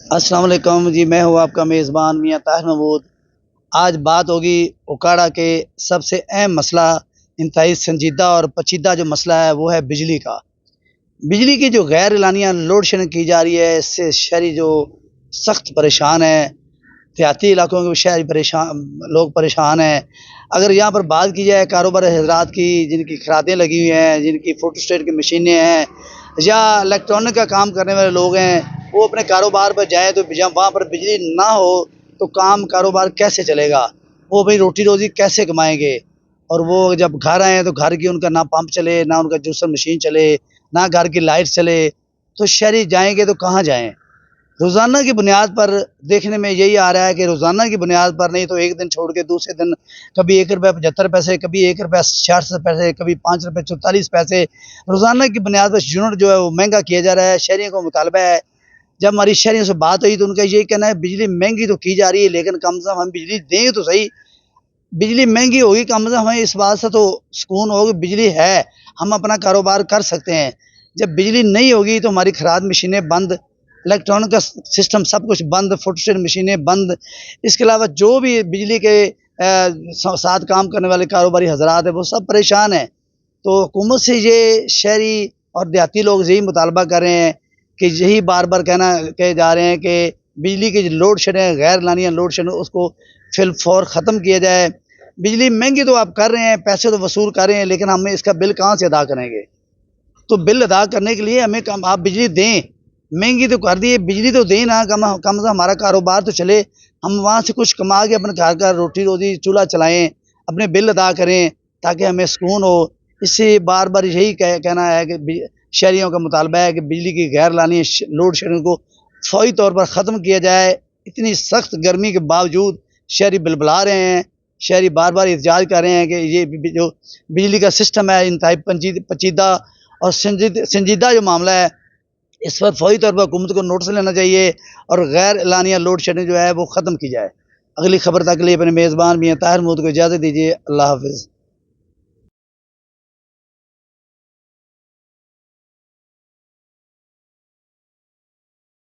अस्सलाम वालेकुम जी। मैं हूँ आपका मेज़बान मियाँ ताहिर महमूद। आज बात होगी उकाड़ा के सबसे अहम मसला, इंतहाई संजीदा और पेचीदा जो मसला है वो है बिजली का। बिजली की जो गैर एलानिया लोड शेडिंग की जा रही है, इससे शहरी जो सख्त परेशान है। देहाती इलाकों के शहरी परेशान लोग परेशान हैं। अगर यहाँ पर बात की जाए कारोबार हजरात की, जिनकी खरादें लगी हुई हैं, जिनकी फ़ोटो स्टेट की मशीनें हैं या इलेक्ट्रॉनिक का काम करने वाले लोग हैं, वो अपने कारोबार पर जाएँ तो जब वहाँ पर बिजली ना हो तो काम कारोबार कैसे चलेगा? वो भाई रोटी रोज़ी कैसे कमाएँगे? और वो जब घर आएँ तो घर की उनका ना पंप चले, ना उनका जूसर मशीन चले, ना घर की लाइट चले, तो शहरी जाएँगे तो कहाँ जाएँ? रोज़ाना की बुनियाद पर देखने में यही आ रहा है कि रोज़ाना की बुनियाद पर नहीं तो एक दिन छोड़ के दूसरे दिन कभी ₹1.75, कभी ₹1.66, कभी ₹5.44। रोज़ाना की बुनियाद पर यूनिट जो है वो महँगा किया जा रहा है। शहरियों को मुतालबा है, जब हमारी शहरियों से बात हुई तो उनका यही कहना है बिजली महँगी तो की जा रही है, लेकिन कम से कम हम बिजली दें तो सही। बिजली महँगी होगी, कम से कम हमें इस बात से तो सुकून हो कि बिजली है, हम अपना कारोबार कर सकते हैं। जब बिजली नहीं होगी तो हमारी खराद मशीनें बंद, इलेक्ट्रॉनिक का सिस्टम सब कुछ बंद, फोटोस्टेट मशीनें बंद। इसके अलावा जो भी बिजली के साथ काम करने वाले कारोबारी हज़रात हैं, वो सब परेशान हैं। तो हुकूमत से ये शहरी और देहाती लोग यही मुतालबा कर रहे हैं कि यही बार-बार कहे जा रहे हैं कि बिजली की जो लोड शेडिंग है, गैर लानिया लोड शेडिंग, उसको फ़िलफ़ौर ख़त्म किया जाए। बिजली महँगी तो आप कर रहे हैं, पैसे तो वसूल कर रहे हैं, लेकिन हमें इसका बिल कहाँ से अदा करेंगे? तो बिल अदा करने के लिए हमें कम आप बिजली दें, महँगी तो कर दी है, बिजली तो दें ना, कम कम से कम हमारा कारोबार तो चले। हम वहाँ से कुछ कमा के अपने घर का रोटी-रोज़ी चूल्हा चलाएँ, अपने बिल अदा करें, ताकि हमें सुकून हो। इससे बार-बार यही कहना है कि शहरियों का मुतालबा है कि बिजली की गैर लानी लोड शेडिंग को फ़ौरी तौर पर ख़त्म किया जाए। इतनी सख्त गर्मी के बावजूद शहरी बिलबिला रहे हैं, शहरी बार-बार एहतजाज कर रहे हैं कि ये जो बिजली का सिस्टम है इंतहाई पेचीदा और संजीदा जो मामला है, इस पर फ़ौरी तौर पर हुकूमत को नोटिस लेना चाहिए और गैर एलानिया लोड शेडिंग जो है वो ख़त्म की जाए। अगली खबर तक के लिए अपने मेज़बान मियाँ ताहिर महमूद को इजाज़त दीजिए। अल्लाह हाफ़िज़।